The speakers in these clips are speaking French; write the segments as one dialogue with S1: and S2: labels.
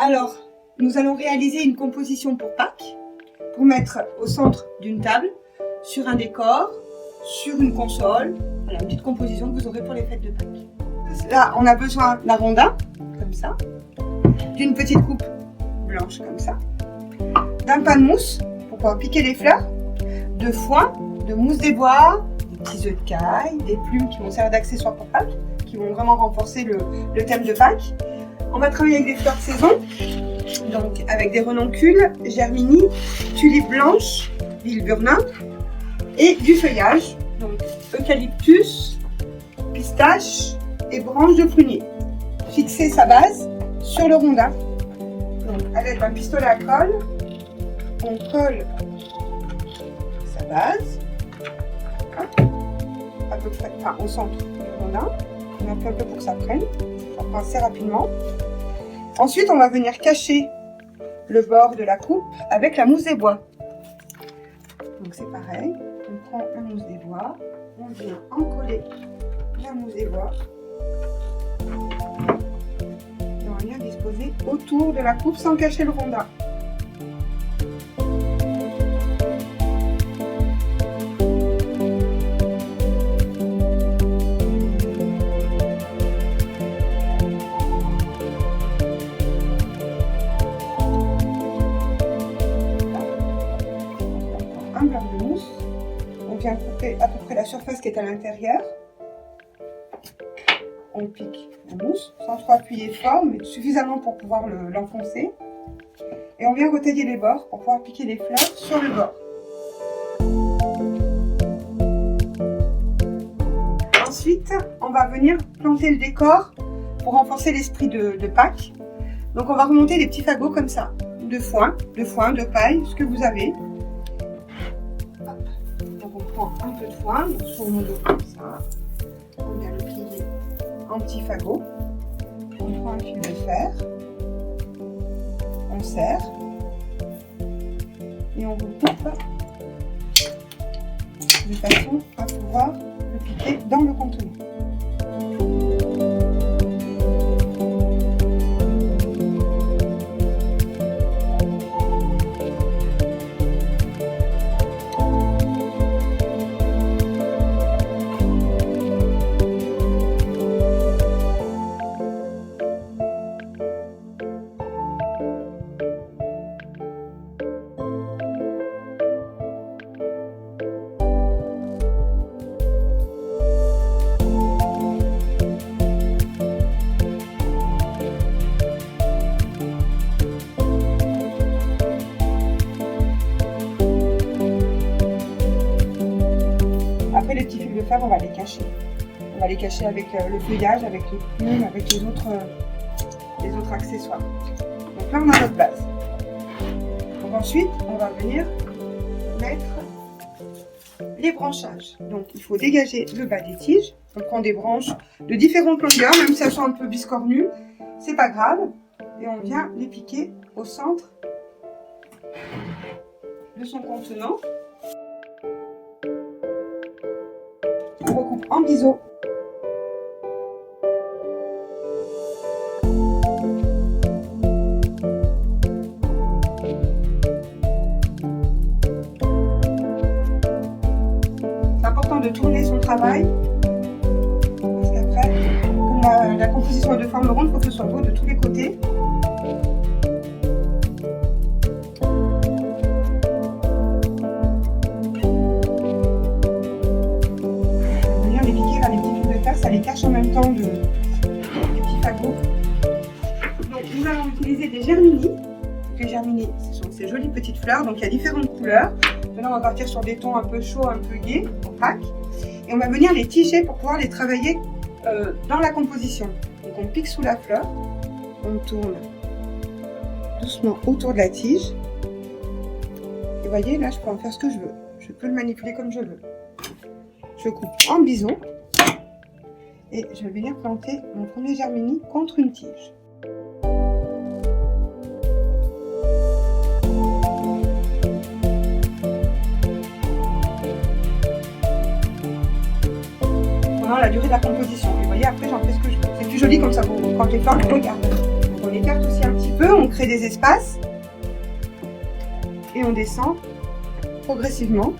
S1: Alors, nous allons réaliser une composition pour Pâques, pour mettre au centre d'une table, sur un décor, sur une console. Voilà, une petite composition que vous aurez pour les fêtes de Pâques. Là, on a besoin d'un rondin, comme ça, d'une petite coupe blanche, comme ça, d'un pain de mousse, pour pouvoir piquer les fleurs, de foin, de mousse des bois, des petits œufs de caille, des plumes qui vont servir d'accessoires pour Pâques, qui vont vraiment renforcer le thème de Pâques. On va travailler avec des fleurs de saison, donc avec des renoncules, germini, tulipes blanches, vileburnum, et du feuillage, donc eucalyptus, pistache et branches de prunier. Fixer sa base sur le rondin. Donc à l'aide d'un pistolet à colle, on colle sa base, à peu près, enfin, au centre du rondin. On appuie un peu pour que ça prenne. Ça prend assez rapidement. Ensuite, on va venir cacher le bord de la coupe avec la mousse des bois. Donc c'est pareil. On prend la mousse des bois, on vient encoller la mousse des bois et on vient disposer autour de la coupe sans cacher le rondin. Un bloc de mousse, on vient couper à peu près la surface qui est à l'intérieur. On pique la mousse sans trop appuyer fort, mais suffisamment pour pouvoir l'enfoncer. Et on vient retailler les bords pour pouvoir piquer les fleurs sur le bord. Ensuite, on va venir planter le décor pour renforcer l'esprit de Pâques. Donc on va remonter des petits fagots comme ça, de foin, de paille, ce que vous avez. On prend un peu de foin, sur mon dos comme ça. On vient le plier en petits fagots. On prend un fil de fer. On serre. Et on vous coupe de façon à pouvoir le piquer dans le contenant. Après les petits fils de fer, on va les cacher. On va les cacher avec le feuillage, avec les plumes, avec les autres accessoires. Donc là, on a notre base. Donc ensuite, on va venir mettre les branchages. Donc il faut dégager le bas des tiges. On prend des branches de différentes longueurs, même si elles sont un peu biscornues, c'est pas grave. Et on vient les piquer au centre de son contenant. On recoupe en biseau. C'est important de tourner son travail parce qu'après, comme la composition est de forme ronde, il faut que ce soit beau de tous les côtés. Ça les cache en même temps des petits fagots. Donc nous allons utiliser des germini. Les germini, ce sont ces jolies petites fleurs, donc il y a différentes couleurs. Maintenant on va partir sur des tons un peu chauds, un peu gais pour Pâques. Et on va venir les tiger pour pouvoir les travailler dans la composition. Donc on pique sous la fleur, on tourne doucement autour de la tige. Et vous voyez, là je peux en faire ce que je veux. Je peux le manipuler comme je veux. Je coupe en bison. Et je vais venir planter mon premier germini contre une tige. Pendant la durée de la composition. Et vous voyez, après j'en fais ce que je veux. C'est plus joli comme ça quand les fleurs regardent. Donc on écarte aussi un petit peu. peu, on crée des espaces et on descend progressivement.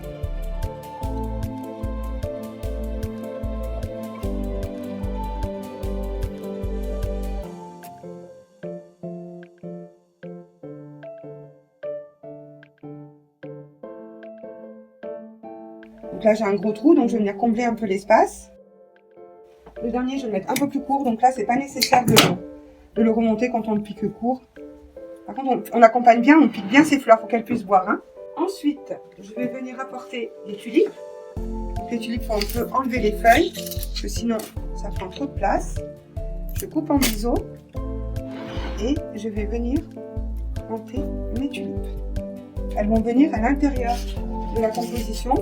S1: Donc là j'ai un gros trou, donc je vais venir combler un peu l'espace. Le dernier je vais le mettre un peu plus court, donc là c'est pas nécessaire de le remonter quand on le pique court. Par contre on accompagne bien, on pique bien ces fleurs pour qu'elles puissent boire. Hein. Ensuite je vais venir apporter des tulipes. Donc, les tulipes, on peut enlever les feuilles, parce que sinon ça prend trop de place. Je coupe en biseau et je vais venir planter mes tulipes. Elles vont venir à l'intérieur de la composition.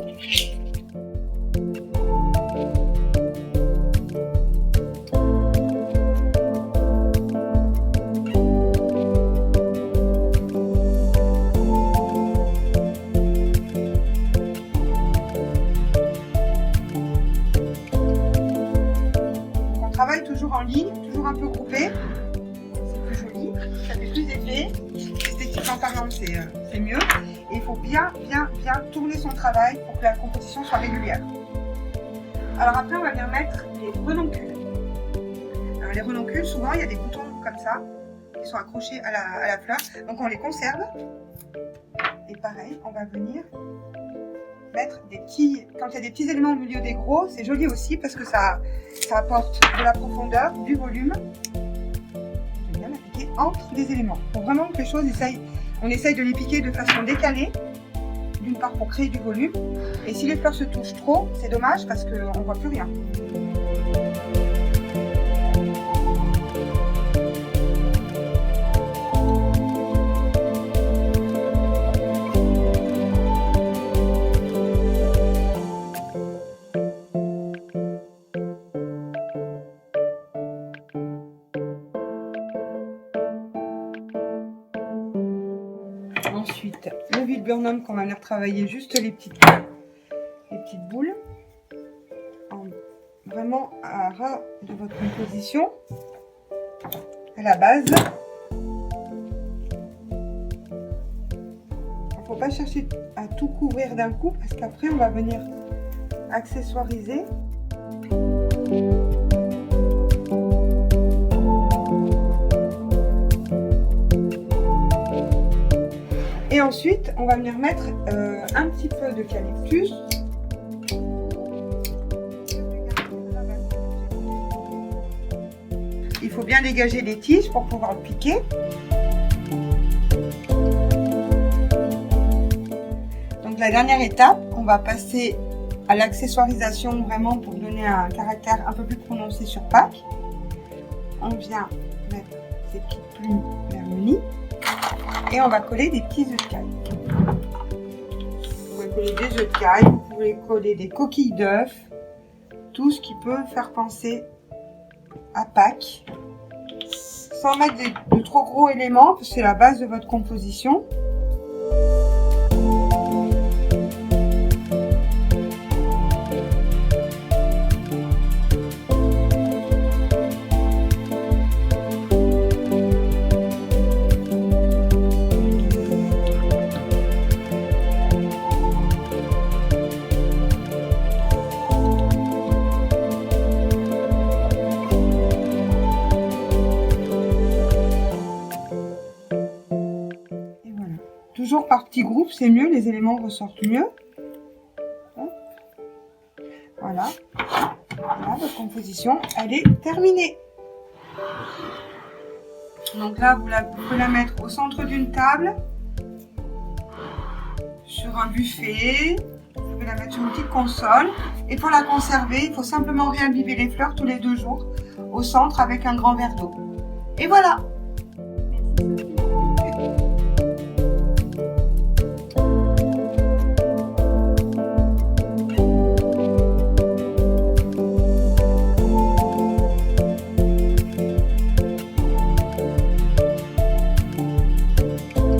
S1: On travaille toujours en ligne, toujours un peu groupé. C'est plus joli, ça fait plus d'effet. Esthétiquement parlant, c'est mieux. Et il faut bien tourner son travail pour que la composition soit régulière. Alors après, on va venir mettre les renoncules. Alors les renoncules, souvent, il y a des boutons comme ça qui sont accrochés à la fleur. Donc on les conserve. Et pareil, on va venir mettre des petits... Quand il y a des petits éléments au milieu des gros, c'est joli aussi parce que ça apporte de la profondeur, du volume. Je vais bien appliquer entre les éléments. Pour vraiment que les choses on essaye de les piquer de façon décalée, d'une part pour créer du volume, et si les fleurs se touchent trop, c'est dommage parce qu'on ne voit plus rien. Ensuite, le viburnum qu'on va venir travailler juste les petites boules, vraiment à ras de votre composition, à la base. Il ne faut pas chercher à tout couvrir d'un coup parce qu'après on va venir accessoiriser. Et ensuite, on va venir mettre un petit peu d'eucalyptus. Il faut bien dégager les tiges pour pouvoir le piquer. Donc la dernière étape, on va passer à l'accessoirisation vraiment pour donner un caractère un peu plus prononcé sur Pâques. On vient mettre ces petites plumes vermoulues. Et on va coller des petits œufs de caille. Vous pouvez coller des œufs de caille, vous pouvez coller des coquilles d'œufs, tout ce qui peut faire penser à Pâques, sans mettre de trop gros éléments, parce que c'est la base de votre composition. Toujours par petits groupes, c'est mieux, les éléments ressortent mieux. Voilà. Voilà, votre composition, elle est terminée. Donc là, vous pouvez la mettre au centre d'une table, sur un buffet, vous pouvez la mettre sur une petite console. Et pour la conserver, il faut simplement réimbiber les fleurs tous les 2 jours au centre avec un grand verre d'eau. Et voilà!